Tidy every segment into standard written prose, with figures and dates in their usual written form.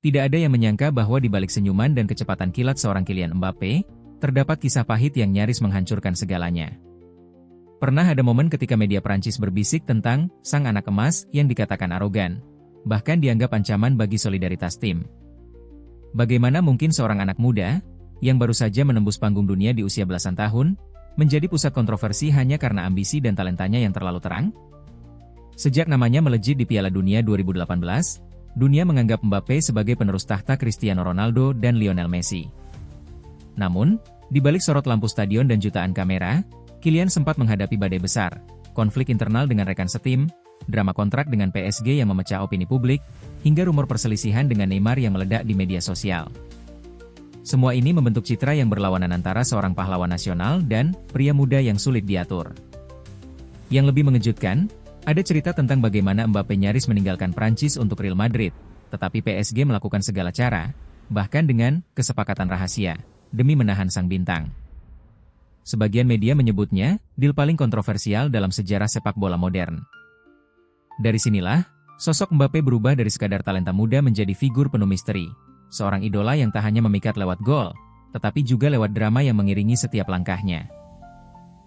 Tidak ada yang menyangka bahwa di balik senyuman dan kecepatan kilat seorang Kylian Mbappé, terdapat kisah pahit yang nyaris menghancurkan segalanya. Pernah ada momen ketika media Prancis berbisik tentang sang anak emas yang dikatakan arogan, bahkan dianggap ancaman bagi solidaritas tim. Bagaimana mungkin seorang anak muda, yang baru saja menembus panggung dunia di usia belasan tahun, menjadi pusat kontroversi hanya karena ambisi dan talentanya yang terlalu terang? Sejak namanya melejit di Piala Dunia 2018, dunia menganggap Mbappé sebagai penerus tahta Cristiano Ronaldo dan Lionel Messi. Namun, di balik sorot lampu stadion dan jutaan kamera, Kylian sempat menghadapi badai besar, konflik internal dengan rekan setim, drama kontrak dengan PSG yang memecah opini publik, hingga rumor perselisihan dengan Neymar yang meledak di media sosial. Semua ini membentuk citra yang berlawanan antara seorang pahlawan nasional dan pria muda yang sulit diatur. Yang lebih mengejutkan, ada cerita tentang bagaimana Mbappé nyaris meninggalkan Prancis untuk Real Madrid, tetapi PSG melakukan segala cara, bahkan dengan kesepakatan rahasia, demi menahan sang bintang. Sebagian media menyebutnya deal paling kontroversial dalam sejarah sepak bola modern. Dari sinilah, sosok Mbappé berubah dari sekadar talenta muda menjadi figur penuh misteri, seorang idola yang tak hanya memikat lewat gol, tetapi juga lewat drama yang mengiringi setiap langkahnya.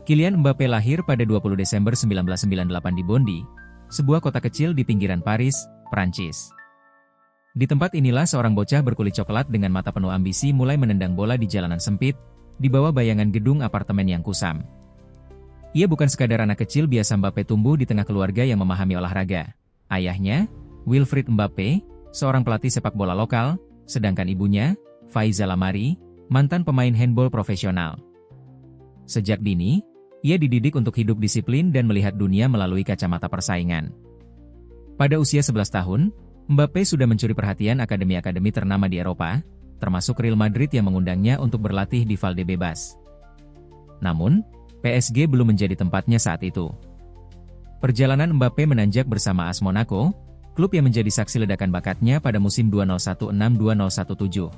Kylian Mbappé lahir pada 20 Desember 1998 di Bondy, sebuah kota kecil di pinggiran Paris, Prancis. Di tempat inilah seorang bocah berkulit coklat dengan mata penuh ambisi mulai menendang bola di jalanan sempit, di bawah bayangan gedung apartemen yang kusam. Ia bukan sekadar anak kecil biasa. Mbappé tumbuh di tengah keluarga yang memahami olahraga. Ayahnya, Wilfried Mbappé, seorang pelatih sepak bola lokal, sedangkan ibunya, Faiza Lamari, mantan pemain handball profesional. Sejak dini, ia dididik untuk hidup disiplin dan melihat dunia melalui kacamata persaingan. Pada usia 11 tahun, Mbappé sudah mencuri perhatian akademi-akademi ternama di Eropa, termasuk Real Madrid yang mengundangnya untuk berlatih di Valdebebas. Namun, PSG belum menjadi tempatnya saat itu. Perjalanan Mbappé menanjak bersama AS Monaco, klub yang menjadi saksi ledakan bakatnya pada musim 2016-2017.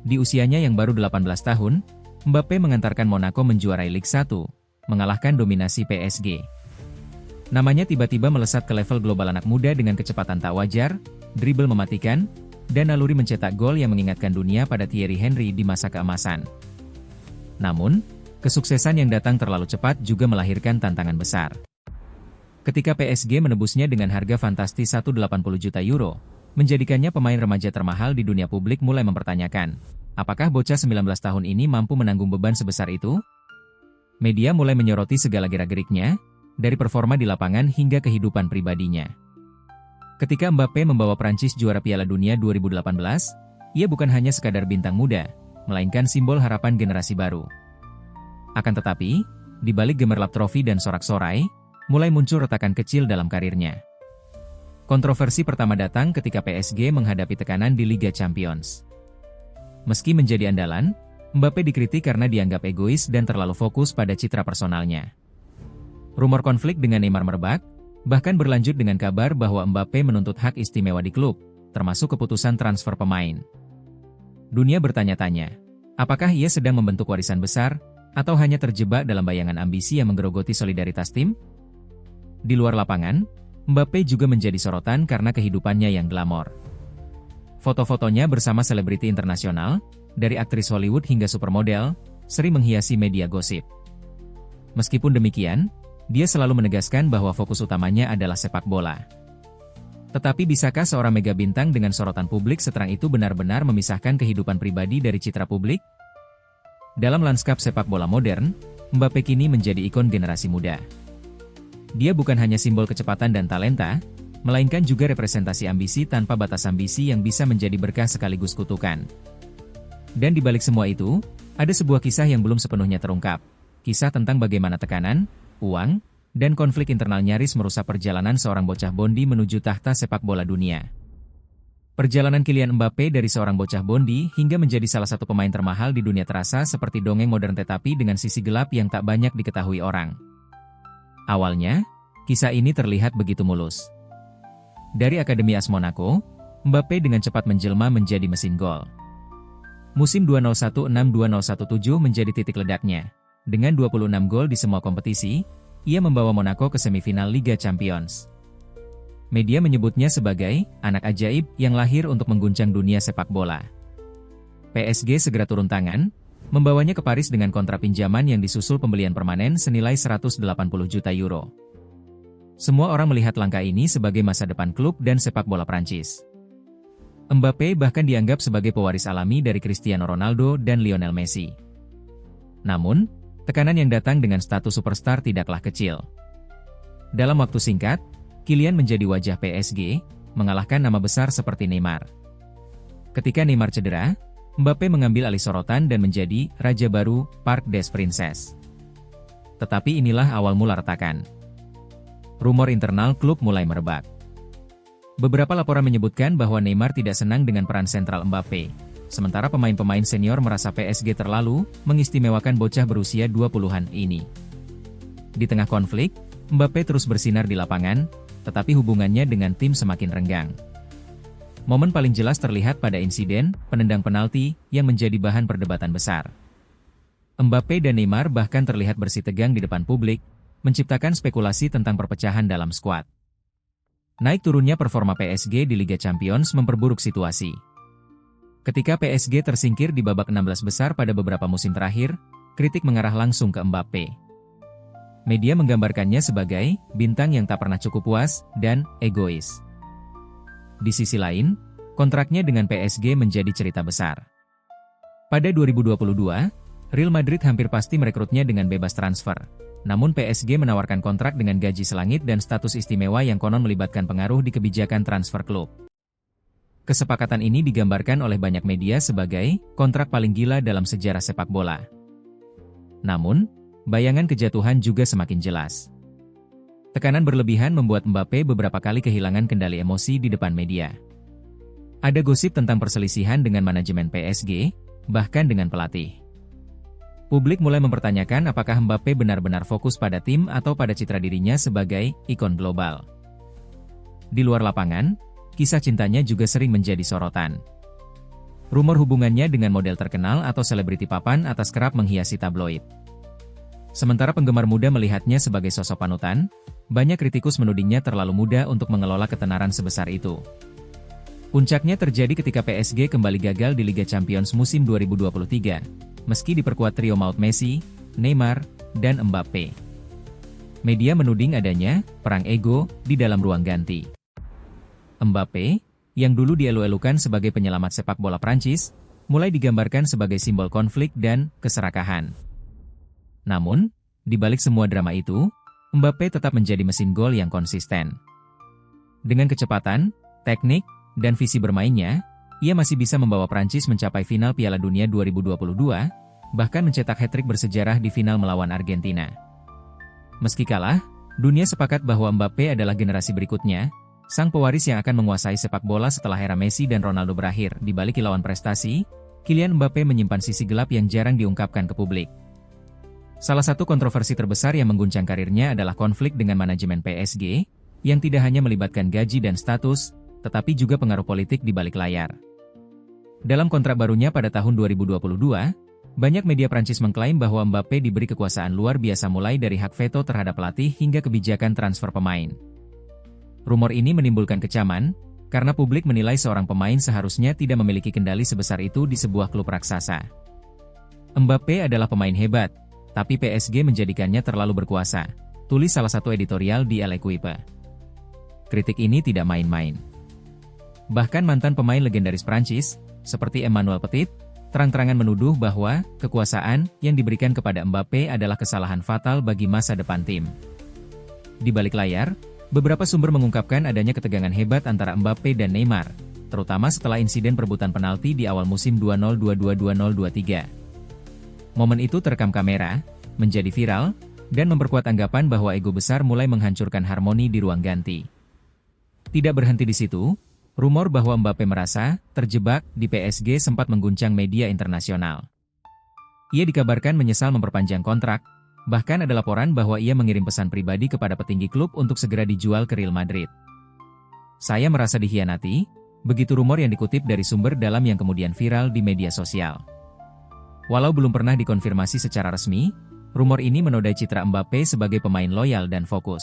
Di usianya yang baru 18 tahun, Mbappé mengantarkan Monaco menjuarai Ligue 1, mengalahkan dominasi PSG. Namanya tiba-tiba melesat ke level global anak muda dengan kecepatan tak wajar, dribble mematikan, dan naluri mencetak gol yang mengingatkan dunia pada Thierry Henry di masa keemasan. Namun, kesuksesan yang datang terlalu cepat juga melahirkan tantangan besar. Ketika PSG menebusnya dengan harga fantastis 180 juta euro, menjadikannya pemain remaja termahal di dunia. Publik mulai mempertanyakan, apakah bocah 19 tahun ini mampu menanggung beban sebesar itu? Media mulai menyoroti segala gerak-geriknya, dari performa di lapangan hingga kehidupan pribadinya. Ketika Mbappé membawa Prancis juara Piala Dunia 2018, ia bukan hanya sekadar bintang muda, melainkan simbol harapan generasi baru. Akan tetapi, di balik gemerlap trofi dan sorak-sorai, mulai muncul retakan kecil dalam karirnya. Kontroversi pertama datang ketika PSG menghadapi tekanan di Liga Champions. Meski menjadi andalan, Mbappé dikritik karena dianggap egois dan terlalu fokus pada citra personalnya. Rumor konflik dengan Neymar merebak, bahkan berlanjut dengan kabar bahwa Mbappé menuntut hak istimewa di klub, termasuk keputusan transfer pemain. Dunia bertanya-tanya, apakah ia sedang membentuk warisan besar, atau hanya terjebak dalam bayangan ambisi yang menggerogoti solidaritas tim? Di luar lapangan, Mbappé juga menjadi sorotan karena kehidupannya yang glamor. Foto-fotonya bersama selebriti internasional, dari aktris Hollywood hingga supermodel, sering menghiasi media gosip. Meskipun demikian, dia selalu menegaskan bahwa fokus utamanya adalah sepak bola. Tetapi bisakah seorang mega bintang dengan sorotan publik seterang itu benar-benar memisahkan kehidupan pribadi dari citra publik? Dalam lanskap sepak bola modern, Mbappé kini menjadi ikon generasi muda. Dia bukan hanya simbol kecepatan dan talenta, melainkan juga representasi ambisi tanpa batas, ambisi yang bisa menjadi berkah sekaligus kutukan. Dan di balik semua itu, ada sebuah kisah yang belum sepenuhnya terungkap. Kisah tentang bagaimana tekanan, uang, dan konflik internal nyaris merusak perjalanan seorang bocah Bondy menuju tahta sepak bola dunia. Perjalanan Kylian Mbappé dari seorang bocah Bondy hingga menjadi salah satu pemain termahal di dunia terasa seperti dongeng modern, tetapi dengan sisi gelap yang tak banyak diketahui orang. Awalnya, kisah ini terlihat begitu mulus. Dari Akademi AS Monaco, Mbappé dengan cepat menjelma menjadi mesin gol. Musim 2016-2017 menjadi titik ledaknya. Dengan 26 gol di semua kompetisi, ia membawa Monaco ke semifinal Liga Champions. Media menyebutnya sebagai anak ajaib yang lahir untuk mengguncang dunia sepak bola. PSG segera turun tangan, membawanya ke Paris dengan kontrak pinjaman yang disusul pembelian permanen senilai 180 juta euro. Semua orang melihat langkah ini sebagai masa depan klub dan sepak bola Prancis. Mbappé bahkan dianggap sebagai pewaris alami dari Cristiano Ronaldo dan Lionel Messi. Namun, tekanan yang datang dengan status superstar tidaklah kecil. Dalam waktu singkat, Kylian menjadi wajah PSG, mengalahkan nama besar seperti Neymar. Ketika Neymar cedera, Mbappé mengambil alih sorotan dan menjadi raja baru Parc des Princes. Tetapi inilah awal mula retakan. Rumor internal klub mulai merebak. Beberapa laporan menyebutkan bahwa Neymar tidak senang dengan peran sentral Mbappé, sementara pemain-pemain senior merasa PSG terlalu mengistimewakan bocah berusia 20-an ini. Di tengah konflik, Mbappé terus bersinar di lapangan, tetapi hubungannya dengan tim semakin renggang. Momen paling jelas terlihat pada insiden penendang penalti yang menjadi bahan perdebatan besar. Mbappé dan Neymar bahkan terlihat bersitegang di depan publik, menciptakan spekulasi tentang perpecahan dalam skuad. Naik turunnya performa PSG di Liga Champions memperburuk situasi. Ketika PSG tersingkir di babak 16 besar pada beberapa musim terakhir, kritik mengarah langsung ke Mbappé. Media menggambarkannya sebagai bintang yang tak pernah cukup puas dan egois. Di sisi lain, kontraknya dengan PSG menjadi cerita besar. Pada 2022, Real Madrid hampir pasti merekrutnya dengan bebas transfer. Namun PSG menawarkan kontrak dengan gaji selangit dan status istimewa yang konon melibatkan pengaruh di kebijakan transfer klub. Kesepakatan ini digambarkan oleh banyak media sebagai kontrak paling gila dalam sejarah sepak bola. Namun, bayangan kejatuhan juga semakin jelas. Tekanan berlebihan membuat Mbappé beberapa kali kehilangan kendali emosi di depan media. Ada gosip tentang perselisihan dengan manajemen PSG, bahkan dengan pelatih. Publik mulai mempertanyakan apakah Mbappé benar-benar fokus pada tim atau pada citra dirinya sebagai ikon global. Di luar lapangan, kisah cintanya juga sering menjadi sorotan. Rumor hubungannya dengan model terkenal atau selebriti papan atas kerap menghiasi tabloid. Sementara penggemar muda melihatnya sebagai sosok panutan, banyak kritikus menudingnya terlalu muda untuk mengelola ketenaran sebesar itu. Puncaknya terjadi ketika PSG kembali gagal di Liga Champions musim 2023, meski diperkuat trio maut Messi, Neymar, dan Mbappé. Media menuding adanya perang ego di dalam ruang ganti. Mbappé, yang dulu dielu-elukan sebagai penyelamat sepak bola Prancis, mulai digambarkan sebagai simbol konflik dan keserakahan. Namun, di balik semua drama itu, Mbappé tetap menjadi mesin gol yang konsisten. Dengan kecepatan, teknik, dan visi bermainnya, ia masih bisa membawa Prancis mencapai final Piala Dunia 2022, bahkan mencetak hat-trick bersejarah di final melawan Argentina. Meski kalah, dunia sepakat bahwa Mbappé adalah generasi berikutnya, sang pewaris yang akan menguasai sepak bola setelah era Messi dan Ronaldo berakhir. Di balik kilauan prestasi, Kylian Mbappé menyimpan sisi gelap yang jarang diungkapkan ke publik. Salah satu kontroversi terbesar yang mengguncang karirnya adalah konflik dengan manajemen PSG, yang tidak hanya melibatkan gaji dan status, tetapi juga pengaruh politik di balik layar. Dalam kontrak barunya pada tahun 2022, banyak media Prancis mengklaim bahwa Mbappé diberi kekuasaan luar biasa mulai dari hak veto terhadap pelatih hingga kebijakan transfer pemain. Rumor ini menimbulkan kecaman, karena publik menilai seorang pemain seharusnya tidak memiliki kendali sebesar itu di sebuah klub raksasa. Mbappé adalah pemain hebat, tapi PSG menjadikannya terlalu berkuasa, tulis salah satu editorial di L'Equipe. Kritik ini tidak main-main. Bahkan mantan pemain legendaris Prancis, seperti Emmanuel Petit, terang-terangan menuduh bahwa kekuasaan yang diberikan kepada Mbappé adalah kesalahan fatal bagi masa depan tim. Di balik layar, beberapa sumber mengungkapkan adanya ketegangan hebat antara Mbappé dan Neymar, terutama setelah insiden perebutan penalti di awal musim 2022-2023. Momen itu terekam kamera, menjadi viral, dan memperkuat anggapan bahwa ego besar mulai menghancurkan harmoni di ruang ganti. Tidak berhenti di situ, rumor bahwa Mbappé merasa terjebak di PSG sempat mengguncang media internasional. Ia dikabarkan menyesal memperpanjang kontrak, bahkan ada laporan bahwa ia mengirim pesan pribadi kepada petinggi klub untuk segera dijual ke Real Madrid. "Saya merasa dikhianati," begitu rumor yang dikutip dari sumber dalam yang kemudian viral di media sosial. Walau belum pernah dikonfirmasi secara resmi, rumor ini menodai citra Mbappé sebagai pemain loyal dan fokus.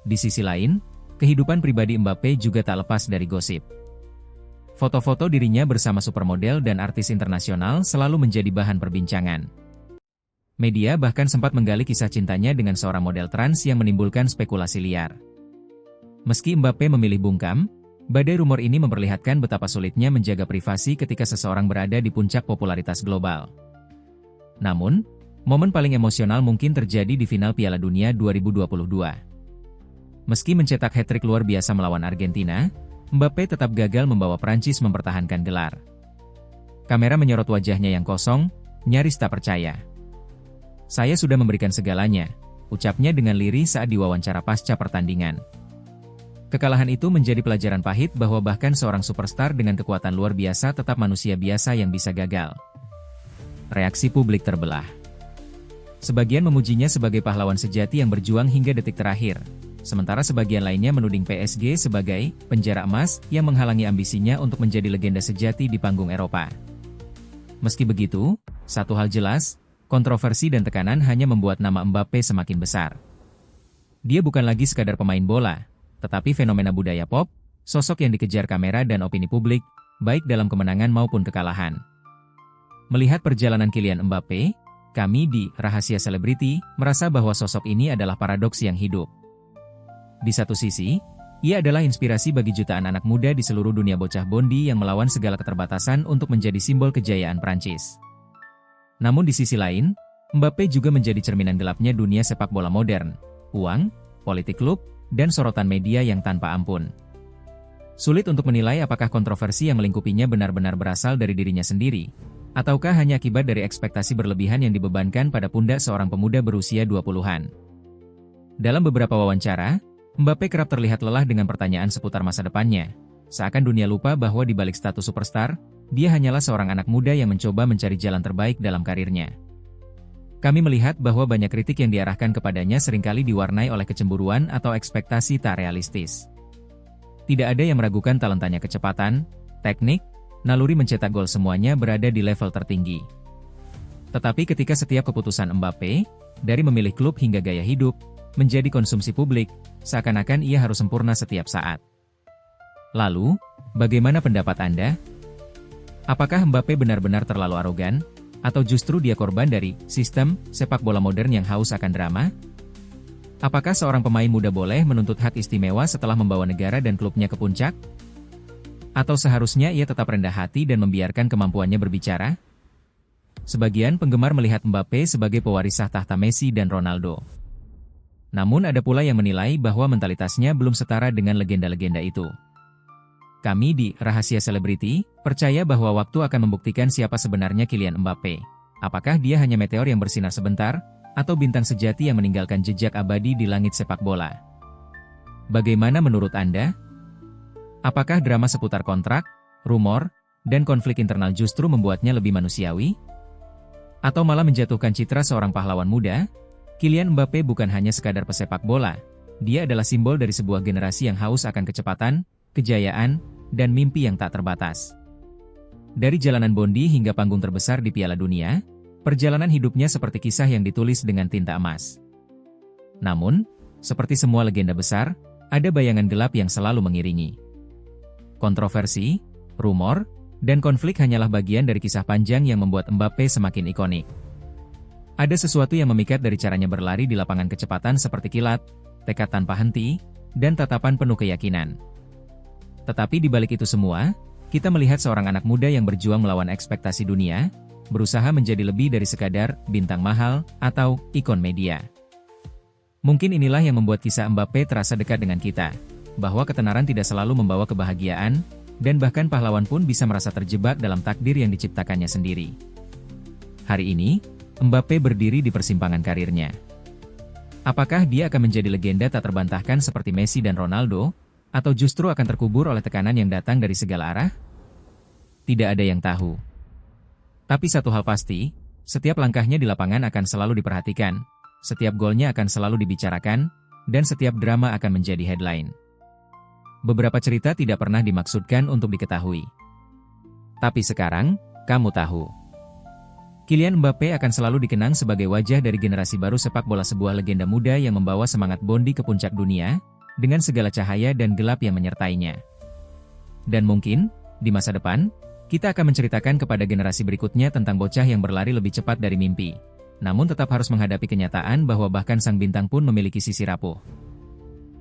Di sisi lain, Kehidupan pribadi Mbappe juga tak lepas dari gosip. Foto-foto dirinya bersama supermodel dan artis internasional selalu menjadi bahan perbincangan. Media bahkan sempat menggali kisah cintanya dengan seorang model trans yang menimbulkan spekulasi liar. Meski Mbappe memilih bungkam, badai rumor ini memperlihatkan betapa sulitnya menjaga privasi ketika seseorang berada di puncak popularitas global. Namun, momen paling emosional mungkin terjadi di final Piala Dunia 2022. Meski mencetak hat-trick luar biasa melawan Argentina, Mbappe tetap gagal membawa Prancis mempertahankan gelar. Kamera menyorot wajahnya yang kosong, nyaris tak percaya. "Saya sudah memberikan segalanya," ucapnya dengan lirih saat diwawancara pasca pertandingan. Kekalahan itu menjadi pelajaran pahit bahwa bahkan seorang superstar dengan kekuatan luar biasa tetap manusia biasa yang bisa gagal. Reaksi publik terbelah. Sebagian memujinya sebagai pahlawan sejati yang berjuang hingga detik terakhir. Sementara sebagian lainnya menuding PSG sebagai penjara emas yang menghalangi ambisinya untuk menjadi legenda sejati di panggung Eropa. Meski begitu, satu hal jelas, kontroversi dan tekanan hanya membuat nama Mbappe semakin besar. Dia bukan lagi sekadar pemain bola, tetapi fenomena budaya pop, sosok yang dikejar kamera dan opini publik, baik dalam kemenangan maupun kekalahan. Melihat perjalanan Kylian Mbappe, kami di Rahasia Selebriti merasa bahwa sosok ini adalah paradoks yang hidup. Di satu sisi, ia adalah inspirasi bagi jutaan anak muda di seluruh dunia bocah bondi yang melawan segala keterbatasan untuk menjadi simbol kejayaan Prancis. Namun di sisi lain, Mbappe juga menjadi cerminan gelapnya dunia sepak bola modern, uang, politik klub, dan sorotan media yang tanpa ampun. Sulit untuk menilai apakah kontroversi yang melingkupinya benar-benar berasal dari dirinya sendiri, ataukah hanya akibat dari ekspektasi berlebihan yang dibebankan pada pundak seorang pemuda berusia 20-an. Dalam beberapa wawancara, Mbappe kerap terlihat lelah dengan pertanyaan seputar masa depannya, seakan dunia lupa bahwa di balik status superstar, dia hanyalah seorang anak muda yang mencoba mencari jalan terbaik dalam karirnya. Kami melihat bahwa banyak kritik yang diarahkan kepadanya seringkali diwarnai oleh kecemburuan atau ekspektasi tak realistis. Tidak ada yang meragukan talentanya, kecepatan, teknik, naluri mencetak gol, semuanya berada di level tertinggi. Tetapi ketika setiap keputusan Mbappe, dari memilih klub hingga gaya hidup, menjadi konsumsi publik, seakan-akan ia harus sempurna setiap saat. Lalu, bagaimana pendapat Anda? Apakah Mbappe benar-benar terlalu arogan? Atau justru dia korban dari sistem sepak bola modern yang haus akan drama? Apakah seorang pemain muda boleh menuntut hak istimewa setelah membawa negara dan klubnya ke puncak? Atau seharusnya ia tetap rendah hati dan membiarkan kemampuannya berbicara? Sebagian penggemar melihat Mbappe sebagai pewaris sah tahta Messi dan Ronaldo. Namun ada pula yang menilai bahwa mentalitasnya belum setara dengan legenda-legenda itu. Kami di Rahasia Selebriti percaya bahwa waktu akan membuktikan siapa sebenarnya Kylian Mbappe. Apakah dia hanya meteor yang bersinar sebentar, atau bintang sejati yang meninggalkan jejak abadi di langit sepak bola? Bagaimana menurut Anda? Apakah drama seputar kontrak, rumor, dan konflik internal justru membuatnya lebih manusiawi? Atau malah menjatuhkan citra seorang pahlawan muda? Kylian Mbappe bukan hanya sekadar pesepak bola, dia adalah simbol dari sebuah generasi yang haus akan kecepatan, kejayaan, dan mimpi yang tak terbatas. Dari jalanan bondi hingga panggung terbesar di Piala Dunia, perjalanan hidupnya seperti kisah yang ditulis dengan tinta emas. Namun, seperti semua legenda besar, ada bayangan gelap yang selalu mengiringi. Kontroversi, rumor, dan konflik hanyalah bagian dari kisah panjang yang membuat Mbappe semakin ikonik. Ada sesuatu yang memikat dari caranya berlari di lapangan, kecepatan seperti kilat, tekad tanpa henti, dan tatapan penuh keyakinan. Tetapi di balik itu semua, kita melihat seorang anak muda yang berjuang melawan ekspektasi dunia, berusaha menjadi lebih dari sekadar bintang mahal atau ikon media. Mungkin inilah yang membuat kisah Mbappe terasa dekat dengan kita, bahwa ketenaran tidak selalu membawa kebahagiaan, dan bahkan pahlawan pun bisa merasa terjebak dalam takdir yang diciptakannya sendiri. Hari ini, Mbappe berdiri di persimpangan karirnya. Apakah dia akan menjadi legenda tak terbantahkan seperti Messi dan Ronaldo, atau justru akan terkubur oleh tekanan yang datang dari segala arah? Tidak ada yang tahu. Tapi satu hal pasti, setiap langkahnya di lapangan akan selalu diperhatikan, setiap golnya akan selalu dibicarakan, dan setiap drama akan menjadi headline. Beberapa cerita tidak pernah dimaksudkan untuk diketahui. Tapi sekarang, kamu tahu. Kylian Mbappe akan selalu dikenang sebagai wajah dari generasi baru sepak bola, sebuah legenda muda yang membawa semangat bondi ke puncak dunia, dengan segala cahaya dan gelap yang menyertainya. Dan mungkin, di masa depan, kita akan menceritakan kepada generasi berikutnya tentang bocah yang berlari lebih cepat dari mimpi. Namun tetap harus menghadapi kenyataan bahwa bahkan sang bintang pun memiliki sisi rapuh.